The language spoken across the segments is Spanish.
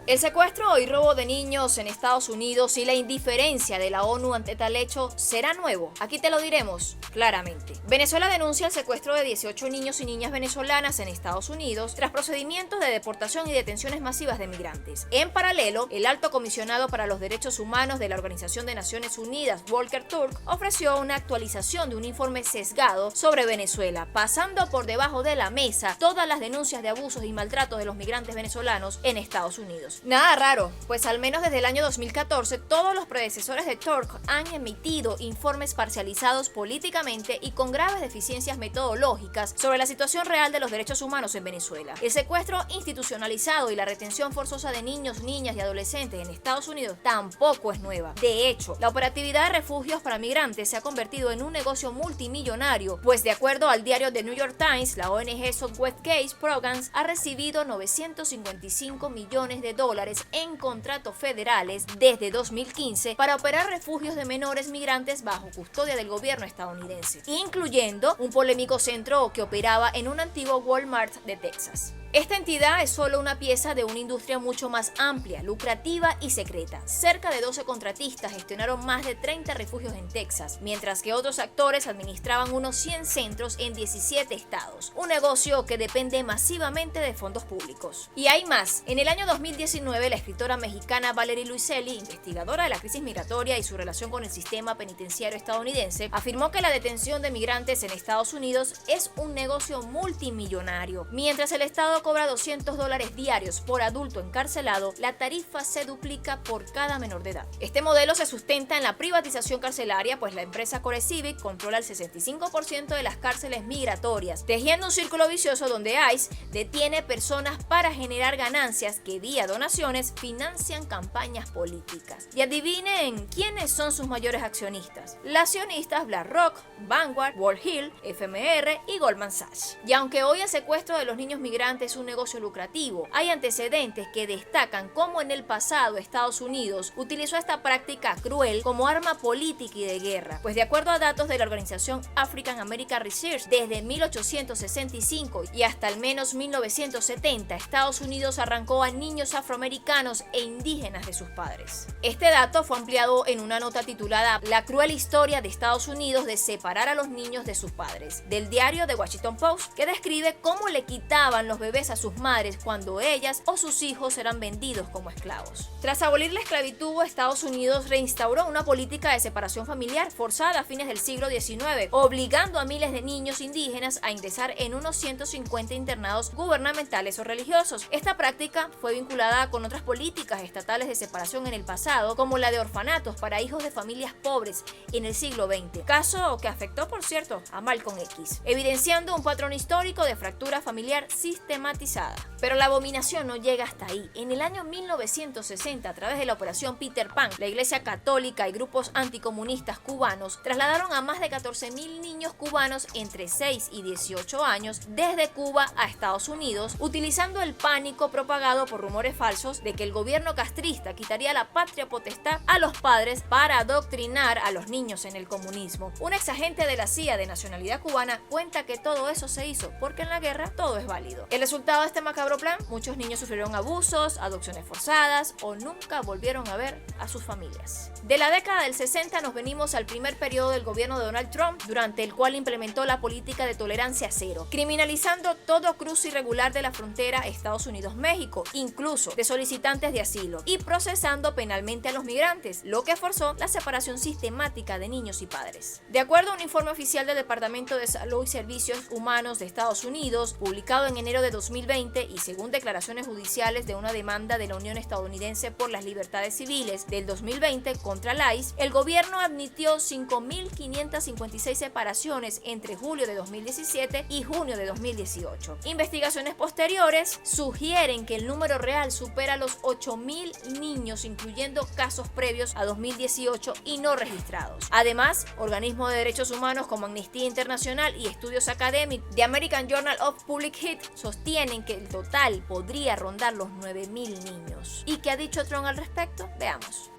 El secuestro y robo de niños en Estados Unidos y la indiferencia de la ONU ante tal hecho será nuevo. Aquí te lo diremos claramente. Venezuela denuncia el secuestro de 18 niños y niñas venezolanas en Estados Unidos tras procedimientos de deportación y detenciones masivas de migrantes. En paralelo, el alto comisionado para los derechos humanos de la Organización de Naciones Unidas, Volker Turk, ofreció una actualización de un informe sesgado sobre Venezuela, pasando por debajo de la mesa todas las denuncias de abusos y maltratos de los migrantes venezolanos en Estados Unidos. Nada raro, pues al menos desde el año 2014 todos los predecesores de Turk han emitido informes parcializados políticamente y con graves deficiencias metodológicas sobre la situación real de los derechos humanos en Venezuela. El secuestro institucionalizado y la retención forzosa de niños, niñas y adolescentes en Estados Unidos tampoco es nueva. De hecho, la operatividad de refugios para migrantes se ha convertido en un negocio multimillonario, pues de acuerdo al diario The New York Times, la ONG Southwest Case Programs ha recibido 955 millones de dólares en contratos federales desde 2015 para operar refugios de menores migrantes bajo custodia del gobierno estadounidense, incluyendo un polémico centro que operaba en un antiguo Walmart de Texas. Esta entidad es solo una pieza de una industria mucho más amplia, lucrativa y secreta. Cerca de 12 contratistas gestionaron más de 30 refugios en Texas, mientras que otros actores administraban unos 100 centros en 17 estados. Un negocio que depende masivamente de fondos públicos. Y hay más. En el año 2019, la escritora mexicana Valerie Luiselli, investigadora de la crisis migratoria y su relación con el sistema penitenciario estadounidense, afirmó que la detención de migrantes en Estados Unidos es un negocio multimillonario. Mientras el Estado cobra $200 diarios por adulto encarcelado, la tarifa se duplica por cada menor de edad. Este modelo se sustenta en la privatización carcelaria, pues la empresa CoreCivic controla el 65% de las cárceles migratorias, tejiendo un círculo vicioso donde ICE detiene personas para generar ganancias que vía donaciones financian campañas políticas. Y adivinen quiénes son sus mayores accionistas. Las accionistas BlackRock, Vanguard, Wall Hill, FMR y Goldman Sachs. Y aunque hoy el secuestro de los niños migrantes es un negocio lucrativo, hay antecedentes que destacan cómo en el pasado Estados Unidos utilizó esta práctica cruel como arma política y de guerra, pues de acuerdo a datos de la organización African American Research, desde 1865 y hasta al menos 1970, Estados Unidos arrancó a niños afroamericanos e indígenas de sus padres. Este dato fue ampliado en una nota titulada La cruel historia de Estados Unidos de separar a los niños de sus padres, del diario The Washington Post, que describe cómo le quitaban los bebés a sus madres cuando ellas o sus hijos eran vendidos como esclavos. Tras abolir la esclavitud, Estados Unidos reinstauró una política de separación familiar forzada a fines del siglo XIX, obligando a miles de niños indígenas a ingresar en unos 150 internados gubernamentales o religiosos. Esta práctica fue vinculada con otras políticas estatales de separación en el pasado, como la de orfanatos para hijos de familias pobres en el siglo XX, caso que afectó, por cierto, a Malcolm X, evidenciando un patrón histórico de fractura familiar sistematizada. Pero la abominación no llega hasta ahí. En el año 1960, a través de la Operación Peter Pan, la Iglesia Católica y grupos anticomunistas cubanos trasladaron a más de 14.000 niños cubanos entre 6 y 18 años desde Cuba a Estados Unidos, utilizando el pánico propagado por rumores falsos de que el gobierno castrista quitaría la patria potestad a los padres para adoctrinar a los niños en el comunismo. Un exagente de la CIA de nacionalidad cubana cuenta que todo eso se hizo porque en la guerra todo es válido. El resultado de este macabro plan, muchos niños sufrieron abusos, adopciones forzadas o nunca volvieron a ver a sus familias. De la década del 60 nos venimos al primer periodo del gobierno de Donald Trump, durante el cual implementó la política de tolerancia cero, criminalizando todo cruce irregular de la frontera Estados Unidos-México, incluso de solicitantes de asilo, y procesando penalmente a los migrantes, lo que forzó la separación sistemática de niños y padres. De acuerdo a un informe oficial del Departamento de Salud y Servicios Humanos de Estados Unidos, publicado en enero de 2020 y según declaraciones judiciales de una demanda de la Unión Estadounidense por las Libertades Civiles del 2020 contra la ICE, el gobierno admitió 5.556 separaciones entre julio de 2017 y junio de 2018. Investigaciones posteriores sugieren que el número real supera los 8.000 niños, incluyendo casos previos a 2018 y no registrados. Además, organismos de derechos humanos como Amnistía Internacional y estudios académicos de American Journal of Public Health sostienen que el total podría rondar los 9.000 niños. ¿Y qué ha dicho Trump al respecto? Veamos.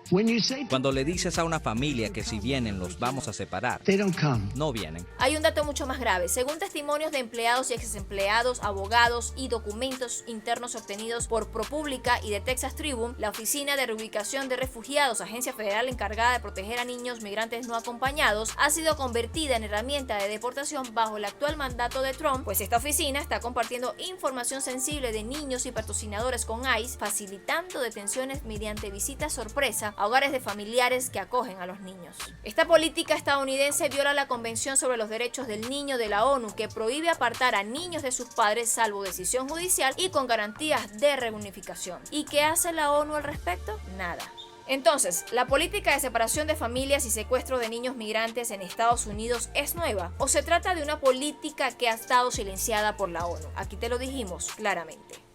Cuando le dices a una familia que si vienen los vamos a separar, no vienen. Hay un dato mucho más grave. Según testimonios de empleados y exempleados, abogados y documentos internos obtenidos por ProPublica y de Texas Tribune, la Oficina de Reubicación de Refugiados, agencia federal encargada de proteger a niños migrantes no acompañados, ha sido convertida en herramienta de deportación bajo el actual mandato de Trump, pues esta oficina está compartiendo información sensible de niños y patrocinadores con ICE, facilitando detenciones mediante visitas sorpresa a hogares de familiares que acogen a los niños. Esta política estadounidense viola la Convención sobre los Derechos del Niño de la ONU, que prohíbe apartar a niños de sus padres salvo decisión judicial y con garantías de reunificación. ¿Y qué hace la ONU al respecto? Nada. Entonces, ¿la política de separación de familias y secuestro de niños migrantes en Estados Unidos es nueva? ¿O se trata de una política que ha estado silenciada por la ONU? Aquí te lo dijimos claramente.